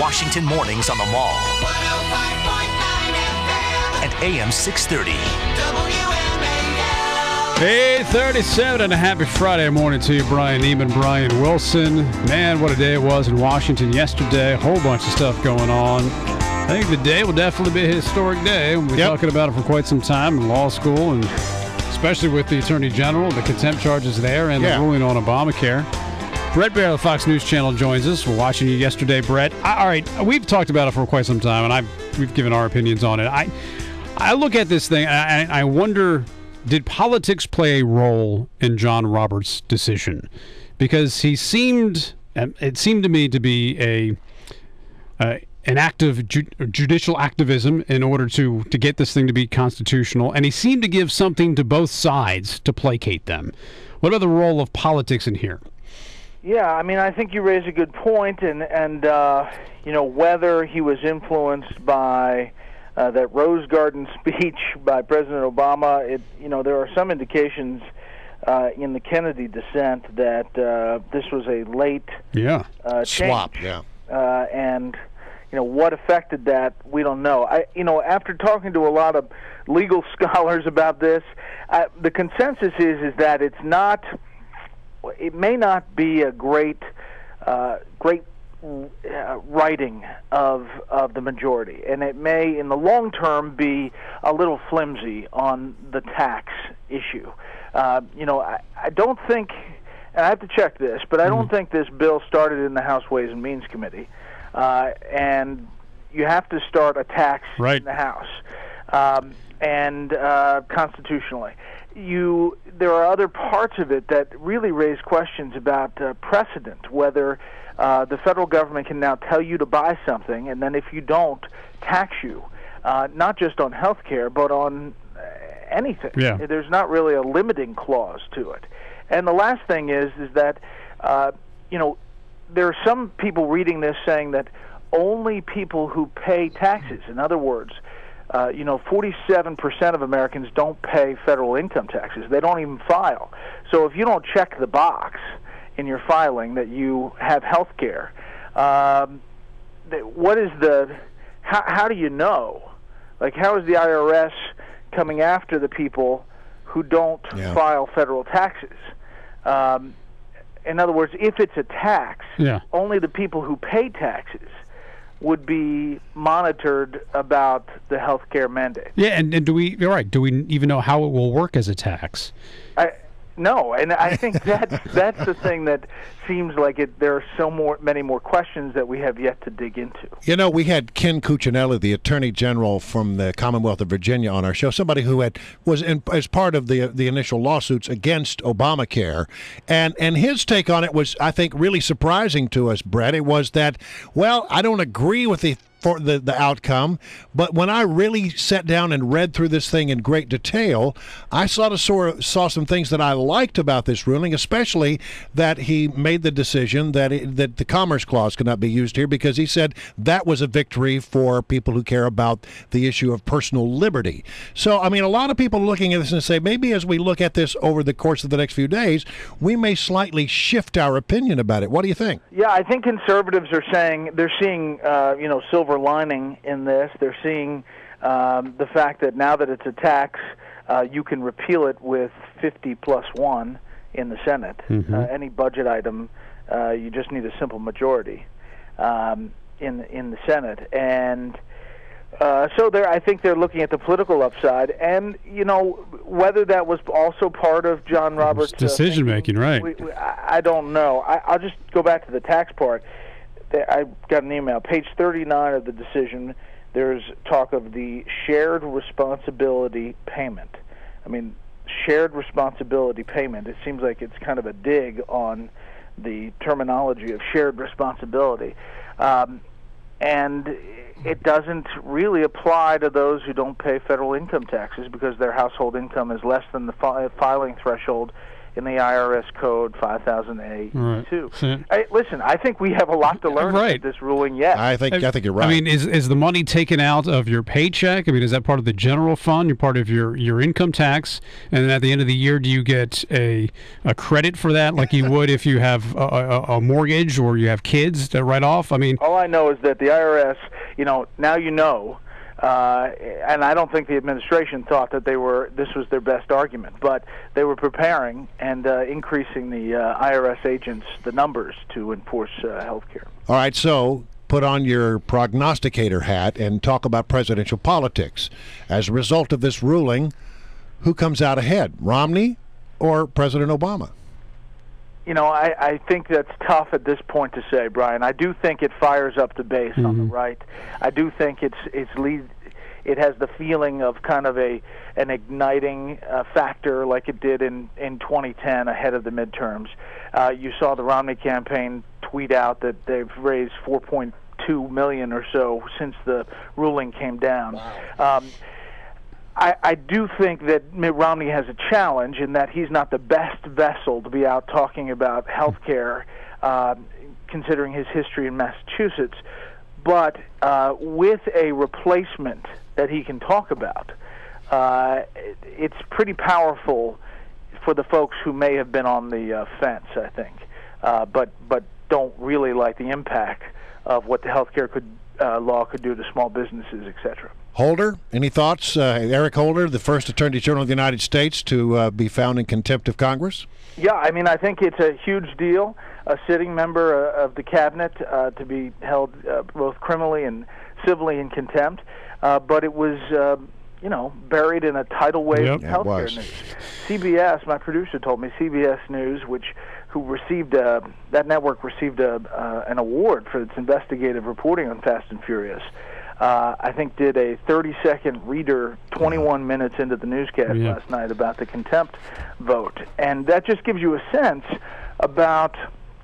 Washington mornings on the Mall. 105.9 FM. And AM 630. WMAL. 8:37 and a happy Friday morning to you, Brian Neiman, Brian Wilson. Man, what a day it was in Washington yesterday. A whole bunch of stuff going on. I think the day will definitely be a historic day. We've been talking about it for quite some time in law school, and especially with the Attorney General, the contempt charges there, and the ruling on Obamacare. BRET BAIER of the Fox News Channel joins us. We're watching you yesterday, Brett. All right, we've talked about it for quite some time, and we've given our opinions on it. I look at this thing, and I wonder, did politics play a role in John Roberts' decision? Because it seemed to me to be an act of judicial activism in order to get this thing to be constitutional, and he seemed to give something to both sides to placate them. What about the role of politics in here? Yeah, I mean, I think you raise a good point, and whether he was influenced by that Rose Garden speech by President Obama, there are some indications in the Kennedy dissent that this was a late swap, and what affected that, we don't know. After talking to a lot of legal scholars about this, the consensus is that it may not be a great writing of the majority, and it may, in the long term, be a little flimsy on the tax issue. I don't think, and I have to check this, but I don't think this bill started in the House Ways and Means Committee, and you have to start a tax in the House, and constitutionally. There are other parts of it that really raise questions about precedent, whether the federal government can now tell you to buy something, and then if you don't, tax you, not just on health care, but on anything. Yeah. There's not really a limiting clause to it. And the last thing is that, there are some people reading this saying that only people who pay taxes, in other words, 47% of Americans don't pay federal income taxes. They don't even file. So if you don't check the box in your filing that you have health care, how do you know? Like, how is the IRS coming after the people who don't file federal taxes? In other words, if it's a tax, only the people who pay taxes would be monitored about the health care mandate. Yeah, and do we even know how it will work as a tax? No, and I think that's the thing that seems like there are many more questions that we have yet to dig into. We had Ken Cuccinelli, the Attorney General from the Commonwealth of Virginia, on our show, somebody who was as part of the initial lawsuits against Obamacare, and his take on it was, I think, really surprising to us, Brett. It was that, I don't agree with the outcome, but when I really sat down and read through this thing in great detail, I saw some things that I liked about this ruling, especially that he made the decision that the Commerce Clause could not be used here, because he said that was a victory for people who care about the issue of personal liberty. So, I mean, a lot of people are looking at this and say, maybe as we look at this over the course of the next few days, we may slightly shift our opinion about it. What do you think? Yeah, I think conservatives are saying they're seeing, silver lining in this. They're seeing the fact that now that it's a tax, you can repeal it with 50+1 in the Senate. Any budget item, you just need a simple majority in the Senate, and so I think they're looking at the political upside, and whether that was also part of John Roberts' decision making, right? I don't know. I'll just go back to the tax part. I got an email, page 39 of the decision. There's talk of the shared responsibility payment. I mean, shared responsibility payment. It seems like it's kind of a dig on the terminology of shared responsibility. And it doesn't really apply to those who don't pay federal income taxes because their household income is less than the filing threshold, in the IRS code 5000A2. Right. Listen, I think we have a lot to learn about this ruling yet. I think you're right. I mean, is the money taken out of your paycheck? I mean, is that part of the general fund? You're part of your income tax, and then at the end of the year, do you get a credit for that, like you would if you have a mortgage or you have kids to write off? I mean, all I know is that the IRS, now and I don't think the administration thought that this was their best argument, but they were preparing and increasing the IRS agents, the numbers to enforce health care. All right, so put on your prognosticator hat and talk about presidential politics. As a result of this ruling, who comes out ahead, Romney or President Obama? I think that's tough at this point to say, Brian. I do think it fires up the base on the right. I do think it has the feeling of kind of an igniting factor like it did in 2010 ahead of the midterms. You saw the Romney campaign tweet out that they've raised $4.2 million or so since the ruling came down. Wow. I do think that Mitt Romney has a challenge in that he's not the best vessel to be out talking about health care, considering his history in Massachusetts. But with a replacement that he can talk about, it's pretty powerful for the folks who may have been on the fence, I think, but don't really like the impact of what the health care law could do to small businesses, etc. Holder, any thoughts? Eric Holder, the first Attorney General of the United States to be found in contempt of Congress? Yeah, I mean, I think it's a huge deal. A sitting member of the cabinet to be held both criminally and civilly in contempt, but it was, buried in a tidal wave of healthcare news. CBS, my producer told me, CBS News, who received that network received an award for its investigative reporting on Fast and Furious. I think did a 30-second reader 21 minutes into the newscast last night about the contempt vote. And that just gives you a sense about,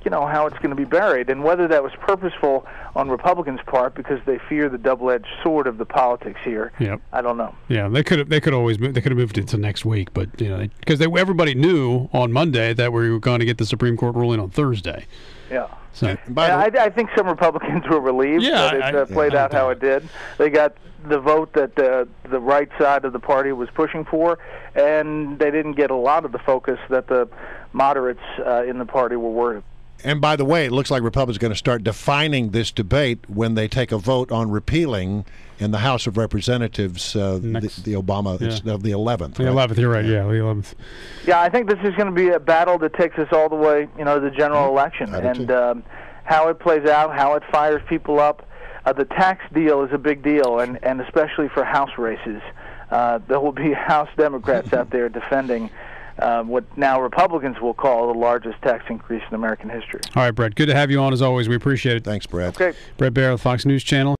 how it's going to be buried, and whether that was purposeful on Republicans' part because they fear the double-edged sword of the politics here. I don't know. Yeah, they could have moved it to next week, but because everybody knew on Monday that we were going to get the Supreme Court ruling on Thursday. Yeah. So, I think some Republicans were relieved that it played out how it did. They got the vote that the right side of the party was pushing for, and they didn't get a lot of the focus that the moderates in the party were worried. And by the way, it looks like Republicans are going to start defining this debate when they take a vote on repealing in the House of Representatives the Obama of the 11th. The 11th, you're right. Yeah, the 11th. Yeah, I think this is going to be a battle that takes us all the way, to the general election, and how it plays out, how it fires people up. The tax deal is a big deal, and especially for House races. There will be House Democrats out there defending what now Republicans will call the largest tax increase in American history. All right, Brett, good to have you on as always. We appreciate it. Thanks, Brett. Okay. Brett Baier, Fox News Channel.